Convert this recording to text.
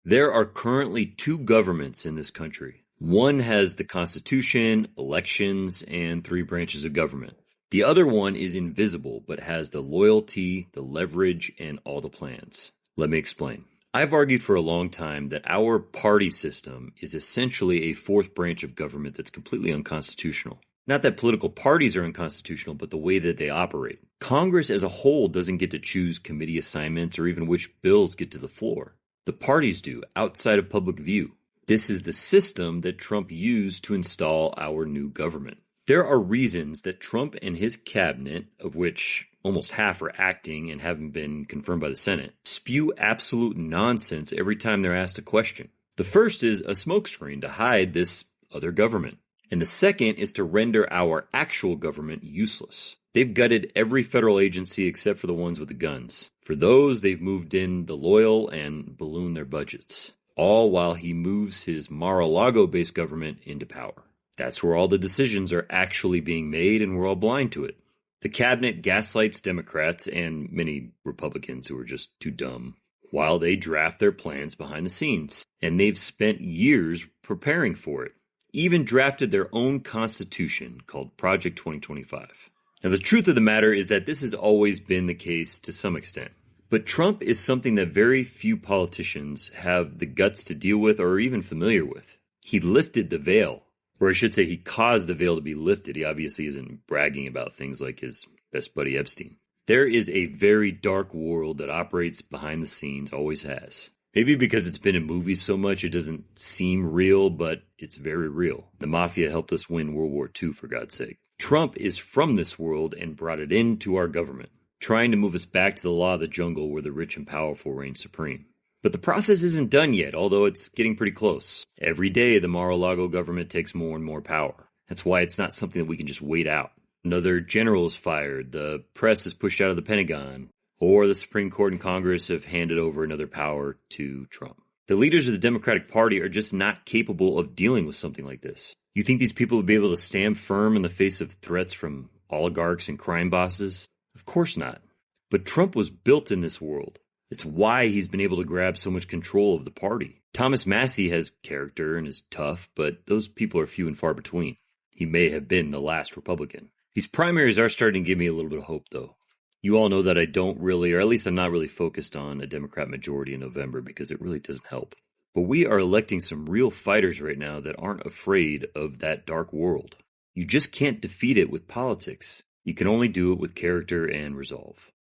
There are currently two governments in this country. One has the Constitution, elections, and three branches of government. The other one is invisible, but has the loyalty, the leverage, and all the plans. Let me explain. I've argued for a long time that our party system is essentially a fourth branch of government that's completely unconstitutional. Not that political parties are unconstitutional, but the way that they operate. Congress as a whole doesn't get to choose committee assignments or even which bills get to the floor. The parties do, outside of public view. This is the system that Trump used to install our new government. There are reasons that Trump and his cabinet, of which almost half are acting and haven't been confirmed by the Senate, spew absolute nonsense every time they're asked a question. The first is a smokescreen to hide this other government. And the second is to render our actual government useless. They've gutted every federal agency except for the ones with the guns. For those, they've moved in the loyal and ballooned their budgets. All while he moves his Mar-a-Lago-based government into power. That's where all the decisions are actually being made, and we're all blind to it. The cabinet gaslights Democrats and many Republicans who are just too dumb while they draft their plans behind the scenes. And they've spent years preparing for it. Even drafted their own constitution called Project 2025. Now, the truth of the matter is that this has always been the case to some extent. But Trump is something that very few politicians have the guts to deal with or even familiar with. He lifted the veil, or I should say he caused the veil to be lifted. He obviously isn't bragging about things like his best buddy Epstein. There is a very dark world that operates behind the scenes, always has. Maybe because it's been in movies so much, it doesn't seem real, but it's very real. The mafia helped us win World War II, for God's sake. Trump is from this world and brought it into our government, trying to move us back to the law of the jungle where the rich and powerful reign supreme. But the process isn't done yet, although it's getting pretty close. Every day, the Mar-a-Lago government takes more and more power. That's why it's not something that we can just wait out. Another general is fired, the press is pushed out of the Pentagon, or the Supreme Court and Congress have handed over another power to Trump. The leaders of the Democratic Party are just not capable of dealing with something like this. You think these people would be able to stand firm in the face of threats from oligarchs and crime bosses? Of course not. But Trump was built in this world. It's why he's been able to grab so much control of the party. Thomas Massie has character and is tough, but those people are few and far between. He may have been the last Republican. These primaries are starting to give me a little bit of hope, though. You all know that I don't really, or at least I'm not really focused on a Democrat majority in November because it really doesn't help. But we are electing some real fighters right now that aren't afraid of that dark world. You just can't defeat it with politics. You can only do it with character and resolve.